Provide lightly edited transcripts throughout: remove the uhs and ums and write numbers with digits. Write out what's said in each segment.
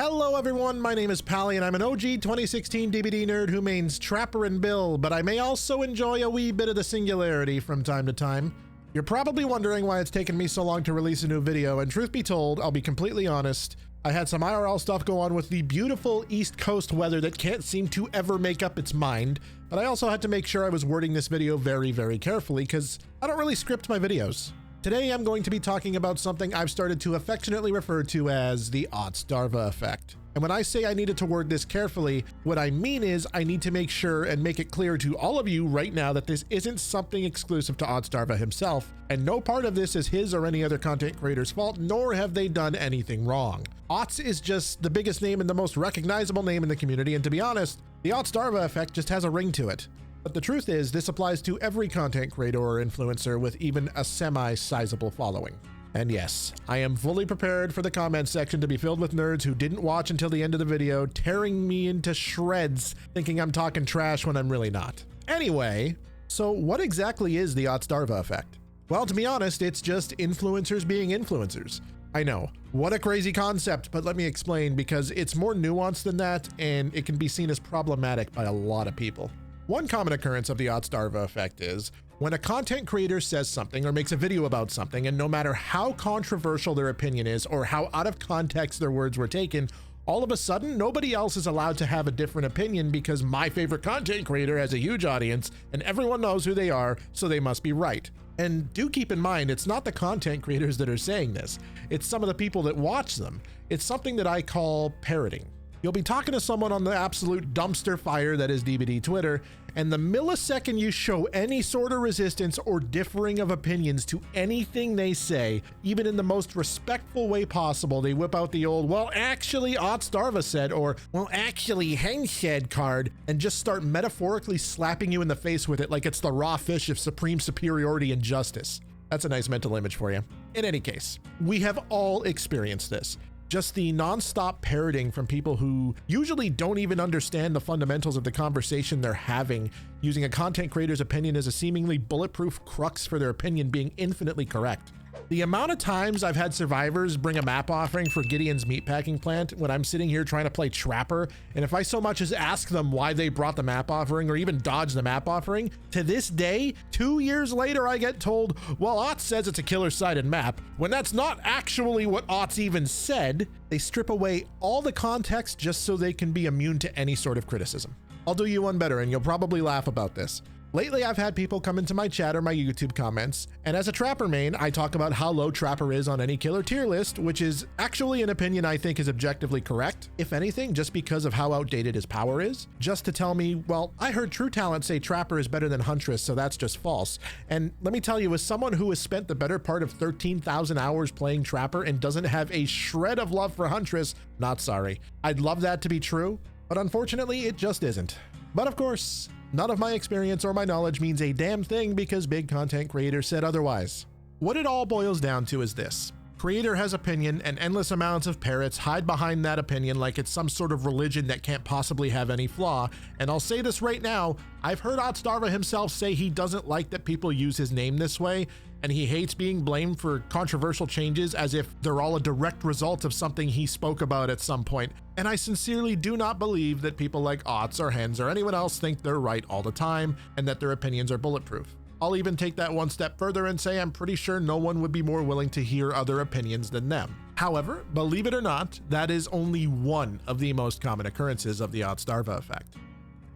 Hello everyone, my name is Pally and I'm an OG 2016 DVD nerd who mains Trapper and Bill, but I may also enjoy a wee bit of the singularity from time to time. You're probably wondering why it's taken me so long to release a new video, and truth be told, I'll be completely honest, I had some IRL stuff go on with the beautiful East Coast weather that can't seem to ever make up its mind, but I also had to make sure I was wording this video very, very carefully because I don't really script my videos. Today I'm going to be talking about something I've started to affectionately refer to as the Otzdarva Effect. And when I say I needed to word this carefully, what I mean is I need to make sure and make it clear to all of you right now that this isn't something exclusive to Otzdarva himself, and no part of this is his or any other content creator's fault, nor have they done anything wrong. Otz is just the biggest name and the most recognizable name in the community, and to be honest, the Otzdarva Effect just has a ring to it. But the truth is, this applies to every content creator or influencer with even a semi-sizable following. And yes, I am fully prepared for the comments section to be filled with nerds who didn't watch until the end of the video, tearing me into shreds, thinking I'm talking trash when I'm really not. Anyway, so what exactly is the Otzdarva Effect? Well, to be honest, it's just influencers being influencers. I know, what a crazy concept, but let me explain because it's more nuanced than that, and it can be seen as problematic by a lot of people. One common occurrence of the Otzdarva Effect is when a content creator says something or makes a video about something, and no matter how controversial their opinion is or how out of context their words were taken, all of a sudden nobody else is allowed to have a different opinion because my favorite content creator has a huge audience and everyone knows who they are, so they must be right. And do keep in mind, it's not the content creators that are saying this, it's some of the people that watch them. It's something that I call parroting. You'll be talking to someone on the absolute dumpster fire that is DBD Twitter, and the millisecond you show any sort of resistance or differing of opinions to anything they say, even in the most respectful way possible, they whip out the old, well, actually Otzdarva said, or, well, actually Hens said card, and just start metaphorically slapping you in the face with it like it's the raw fish of supreme superiority and justice. That's a nice mental image for you. In any case, we have all experienced this. Just the non-stop parroting from people who usually don't even understand the fundamentals of the conversation they're having, using a content creator's opinion as a seemingly bulletproof crux for their opinion being infinitely correct. The amount of times I've had survivors bring a map offering for Gideon's meatpacking plant when I'm sitting here trying to play Trapper, and if I so much as ask them why they brought the map offering or even dodge the map offering, to this day, 2 years later, I get told, well, Otz says it's a killer-sided map, when that's not actually what Otz even said. They strip away all the context just so they can be immune to any sort of criticism. I'll do you one better, and you'll probably laugh about this. Lately, I've had people come into my chat or my YouTube comments, and as a Trapper main, I talk about how low Trapper is on any killer tier list, which is actually an opinion I think is objectively correct, if anything, just because of how outdated his power is, just to tell me, well, I heard True Talent say Trapper is better than Huntress, so that's just false. And let me tell you, as someone who has spent the better part of 13,000 hours playing Trapper and doesn't have a shred of love for Huntress, not sorry. I'd love that to be true, but unfortunately, it just isn't. But of course, none of my experience or my knowledge means a damn thing because big content creators said otherwise. What it all boils down to is this. Creator has opinion and endless amounts of parrots hide behind that opinion like it's some sort of religion that can't possibly have any flaw. And I'll say this right now, I've heard Otzdarva himself say he doesn't like that people use his name this way, and he hates being blamed for controversial changes as if they're all a direct result of something he spoke about at some point. And I sincerely do not believe that people like Otz or Hens or anyone else think they're right all the time and that their opinions are bulletproof. I'll even take that one step further and say I'm pretty sure no one would be more willing to hear other opinions than them. However, believe it or not, that is only one of the most common occurrences of the Otzdarva Effect.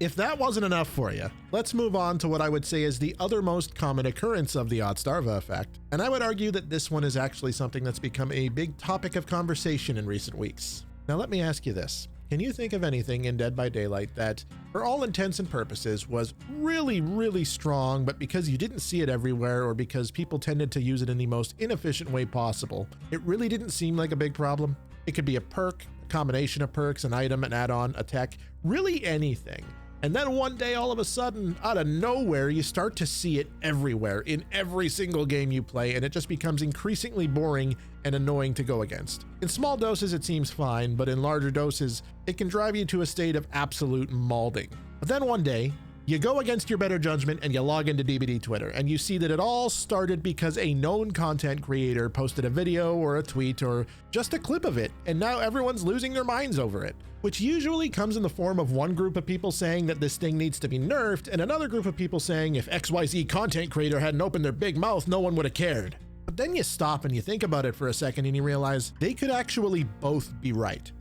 If that wasn't enough for you, let's move on to what I would say is the other most common occurrence of the Otzdarva Effect, and I would argue that this one is actually something that's become a big topic of conversation in recent weeks. Now let me ask you this. Can you think of anything in Dead by Daylight that, for all intents and purposes, was really, really strong, but because you didn't see it everywhere or because people tended to use it in the most inefficient way possible, it really didn't seem like a big problem? It could be a perk, a combination of perks, an item, an add-on, a tech, really anything. And then one day, all of a sudden, out of nowhere, you start to see it everywhere in every single game you play, and it just becomes increasingly boring and annoying to go against. In small doses, it seems fine, but in larger doses, it can drive you to a state of absolute mauling. But then one day, You go against your better judgment and you log into DBD Twitter, and you see that it all started because a known content creator posted a video or a tweet or just a clip of it, and now everyone's losing their minds over it, which usually comes in the form of one group of people saying that this thing needs to be nerfed, and another group of people saying if XYZ content creator hadn't opened their big mouth, no one would have cared. But then you stop and you think about it for a second and you realize they could actually both be right.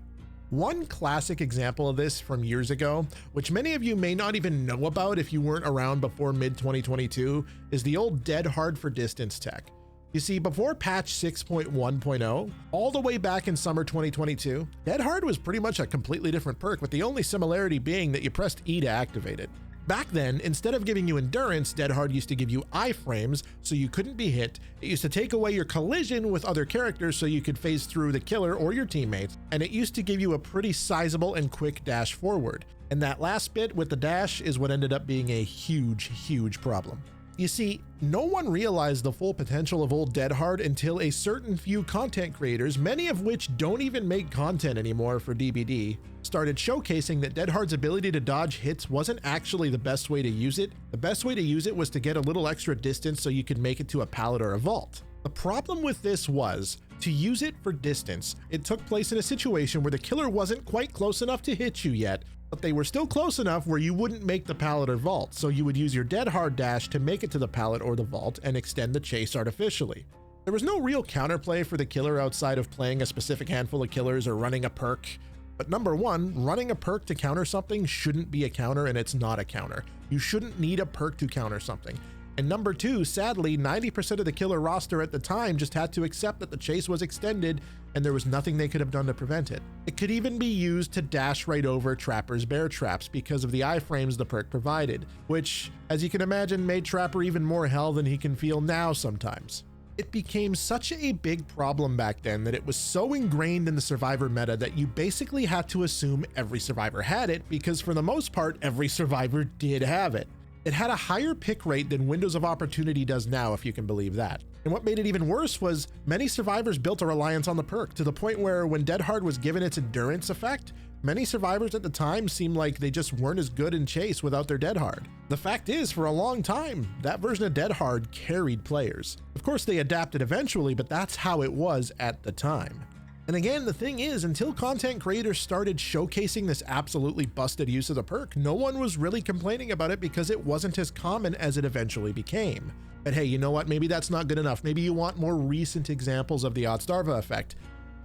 One classic example of this from years ago, which many of you may not even know about if you weren't around before mid-2022, is the old dead hard for distance tech. You see, before patch 6.1.0, all the way back in summer 2022, dead hard was pretty much a completely different perk, with the only similarity being that you pressed E to activate it. Back then, instead of giving you endurance, dead hard used to give you iframes so you couldn't be hit. It used to take away your collision with other characters so you could phase through the killer or your teammates, and it used to give you a pretty sizable and quick dash forward. And that last bit with the dash is what ended up being a huge problem. You see, no one realized the full potential of old dead hard until a certain few content creators, many of which don't even make content anymore for DBD, started showcasing that dead hard's ability to dodge hits wasn't actually the best way to use it. The best way to use it was to get a little extra distance so you could make it to a pallet or a vault. The problem with this was, to use it for distance, it took place in a situation where the killer wasn't quite close enough to hit you yet, but they were still close enough where you wouldn't make the pallet or vault, so you would use your dead hard dash to make it to the pallet or the vault and extend the chase artificially. There was no real counterplay for the killer outside of playing a specific handful of killers or running a perk. But number one, running a perk to counter something shouldn't be a counter, and it's not a counter. You shouldn't need a perk to counter something. And number two, sadly, 90% of the killer roster at the time just had to accept that the chase was extended and there was nothing they could have done to prevent it. It could even be used to dash right over Trapper's bear traps because of the iframes the perk provided, which, as you can imagine, made Trapper even more hell than he can feel now sometimes. It became such a big problem back then that it was so ingrained in the survivor meta that you basically had to assume every survivor had it, because for the most part, every survivor did have it. It had a higher pick rate than Windows of Opportunity does now, if you can believe that. And what made it even worse was many survivors built a reliance on the perk, to the point where when dead hard was given its endurance effect, many survivors at the time seemed like they just weren't as good in chase without their dead hard. The fact is, for a long time, that version of dead hard carried players. Of course, they adapted eventually, but that's how it was at the time. And again, the thing is, until content creators started showcasing this absolutely busted use of the perk, no one was really complaining about it because it wasn't as common as it eventually became. But hey, you know what? Maybe that's not good enough. Maybe you want more recent examples of the Otzdarva Effect.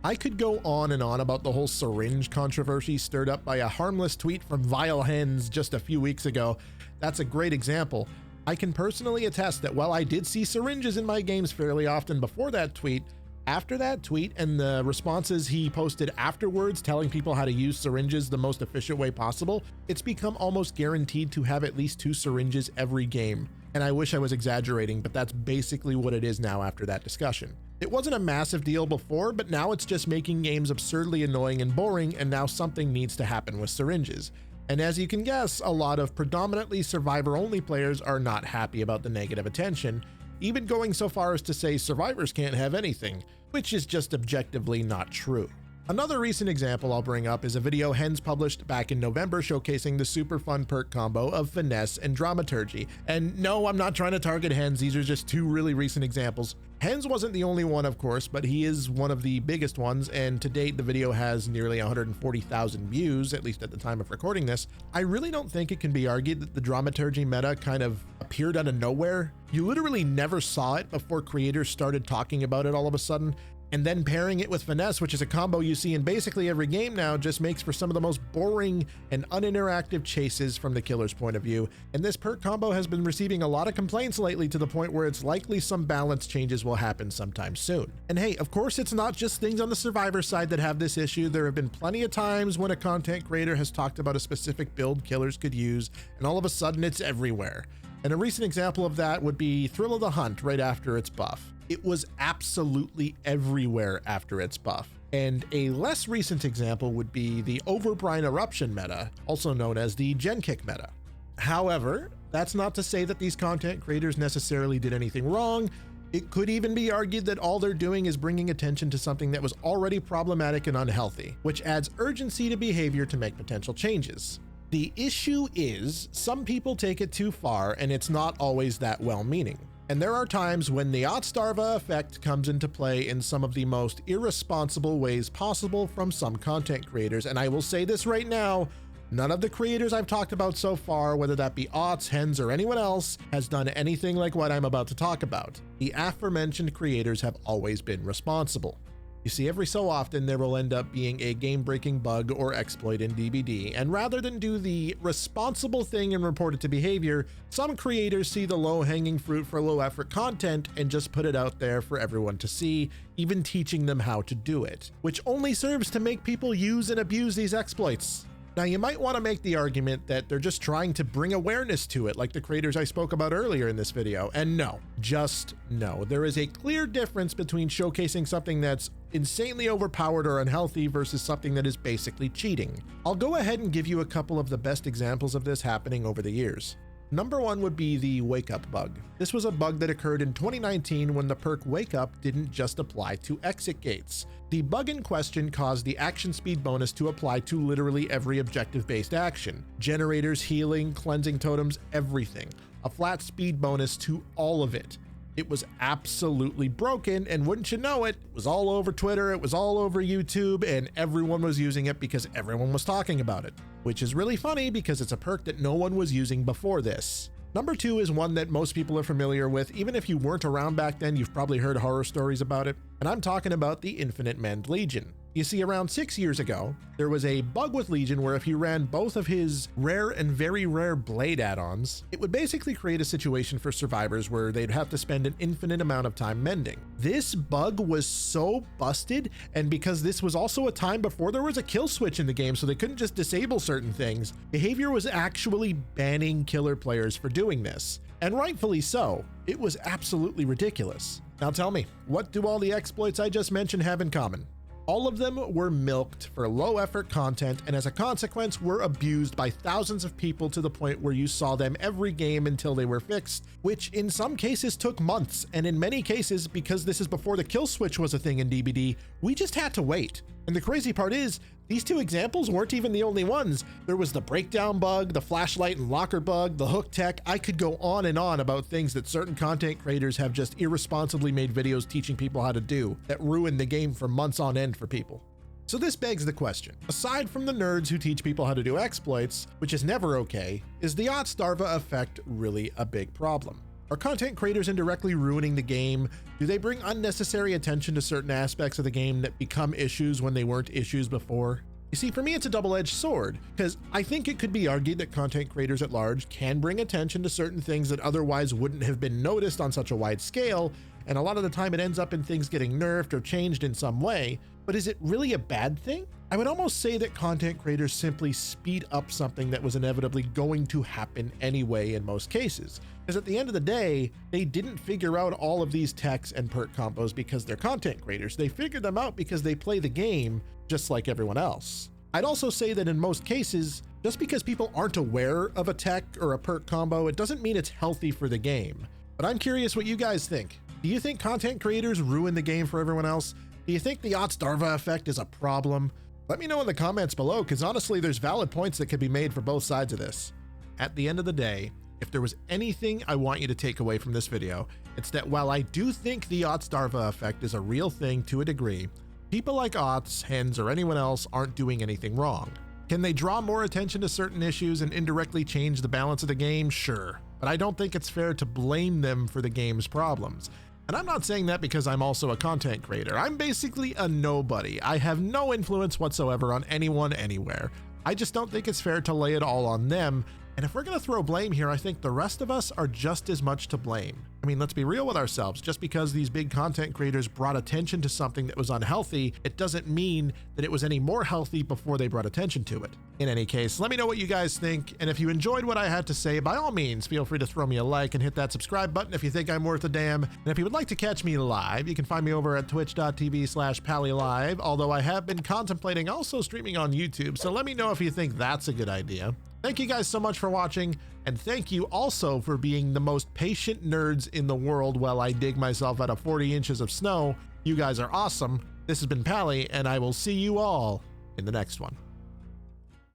I could go on and on about the whole Syringe controversy stirred up by a harmless tweet from Vile Hens just a few weeks ago. That's a great example. I can personally attest that while I did see syringes in my games fairly often before that tweet, after that tweet and the responses he posted afterwards telling people how to use syringes the most efficient way possible, it's become almost guaranteed to have at least 2 syringes every game. And I wish I was exaggerating, but that's basically what it is now after that discussion. It wasn't a massive deal before, but now it's just making games absurdly annoying and boring, and now something needs to happen with syringes. And as you can guess, a lot of predominantly survivor-only players are not happy about the negative attention, even going so far as to say survivors can't have anything, which is just objectively not true. Another recent example I'll bring up is a video Hens published back in November showcasing the super fun perk combo of Finesse and Dramaturgy. And no, I'm not trying to target Hens, these are just 2 really recent examples. Hens wasn't the only one, of course, but he is one of the biggest ones, and to date the video has nearly 140,000 views, at least at the time of recording this. I really don't think it can be argued that the Dramaturgy meta kind of appeared out of nowhere. You literally never saw it before creators started talking about it all of a sudden. And then pairing it with Finesse, which is a combo you see in basically every game now, just makes for some of the most boring and uninteractive chases from the killer's point of view. And this perk combo has been receiving a lot of complaints lately, to the point where it's likely some balance changes will happen sometime soon. And hey, of course, it's not just things on the survivor side that have this issue. There have been plenty of times when a content creator has talked about a specific build killers could use, and all of a sudden it's everywhere. And a recent example of that would be Thrill of the Hunt right after its buff. It was absolutely everywhere after its buff. And a less recent example would be the Overbrine Eruption meta, also known as the Gen Kick meta. However, that's not to say that these content creators necessarily did anything wrong. It could even be argued that all they're doing is bringing attention to something that was already problematic and unhealthy, which adds urgency to behavior to make potential changes. The issue is some people take it too far, and it's not always that well-meaning. And there are times when the Otzdarva Effect comes into play in some of the most irresponsible ways possible from some content creators. And I will say this right now, none of the creators I've talked about so far, whether that be Otz, Hens, or anyone else, has done anything like what I'm about to talk about. The aforementioned creators have always been responsible. You see, every so often there will end up being a game-breaking bug or exploit in DBD, and rather than do the responsible thing and report it to behavior, some creators see the low-hanging fruit for low-effort content and just put it out there for everyone to see, even teaching them how to do it, which only serves to make people use and abuse these exploits. Now, you might want to make the argument that they're just trying to bring awareness to it, like the creators I spoke about earlier in this video, and no, just no. There is a clear difference between showcasing something that's insanely overpowered or unhealthy versus something that is basically cheating. I'll go ahead and give you a couple of the best examples of this happening over the years. Number one would be the wake up bug. This was a bug that occurred in 2019 when the perk wake up didn't just apply to exit gates. The bug in question caused the action speed bonus to apply to literally every objective-based action. Generators, healing, cleansing totems, everything. A flat speed bonus to all of it. It was absolutely broken, and wouldn't you know it, it was all over Twitter, it was all over YouTube, and everyone was using it because everyone was talking about it. Which is really funny because it's a perk that no one was using before this. Number two is one that most people are familiar with. Even if you weren't around back then, you've probably heard horror stories about it. And I'm talking about the Infinite Mend Legion. You see, around 6 years ago, there was a bug with Legion where if you ran both of his rare and very rare blade add-ons, it would basically create a situation for survivors where they'd have to spend an infinite amount of time mending. This bug was so busted, and because this was also a time before there was a kill switch in the game, so they couldn't just disable certain things, behavior was actually banning killer players for doing this. And rightfully so. It was absolutely ridiculous. Now tell me, what do all the exploits I just mentioned have in common? All of them were milked for low effort content, and as a consequence were abused by thousands of people to the point where you saw them every game until they were fixed, which in some cases took months, and in many cases, because this is before the kill switch was a thing in DBD, we just had to wait. And the crazy part is, these two examples weren't even the only ones. There was the breakdown bug, the flashlight and locker bug, the hook tech. I could go on and on about things that certain content creators have just irresponsibly made videos teaching people how to do that ruined the game for months on end for people. So this begs the question, aside from the nerds who teach people how to do exploits, which is never okay, is the Otzdarva Effect really a big problem? Are content creators indirectly ruining the game? Do they bring unnecessary attention to certain aspects of the game that become issues when they weren't issues before? You see, for me, it's a double-edged sword, because I think it could be argued that content creators at large can bring attention to certain things that otherwise wouldn't have been noticed on such a wide scale, and a lot of the time it ends up in things getting nerfed or changed in some way. But is it really a bad thing? I would almost say that content creators simply speed up something that was inevitably going to happen anyway in most cases. Because at the end of the day, they didn't figure out all of these techs and perk combos because they're content creators. They figured them out because they play the game just like everyone else. I'd also say that in most cases, just because people aren't aware of a tech or a perk combo, it doesn't mean it's healthy for the game. But I'm curious what you guys think. Do you think content creators ruin the game for everyone else? Do you think the Otzdarva Effect is a problem? Let me know in the comments below, because honestly, there's valid points that could be made for both sides of this. At the end of the day, if there was anything I want you to take away from this video, it's that while I do think the Otzdarva Effect is a real thing to a degree, people like Otz, Hens, or anyone else aren't doing anything wrong. Can they draw more attention to certain issues and indirectly change the balance of the game? Sure, but I don't think it's fair to blame them for the game's problems. And I'm not saying that because I'm also a content creator. I'm basically a nobody. I have no influence whatsoever on anyone anywhere. I just don't think it's fair to lay it all on them. And if we're gonna throw blame here, I think the rest of us are just as much to blame. I mean, let's be real with ourselves. Just because these big content creators brought attention to something that was unhealthy, it doesn't mean that it was any more healthy before they brought attention to it. In any case, let me know what you guys think. And if you enjoyed what I had to say, by all means, feel free to throw me a like and hit that subscribe button if you think I'm worth a damn. And if you would like to catch me live, you can find me over at twitch.tv/PallyLive, although I have been contemplating also streaming on YouTube. So let me know if you think that's a good idea. Thank you guys so much for watching, and thank you also for being the most patient nerds in the world while I dig myself out of 40 inches of snow. You guys are awesome. This has been Pally, and I will see you all in the next one.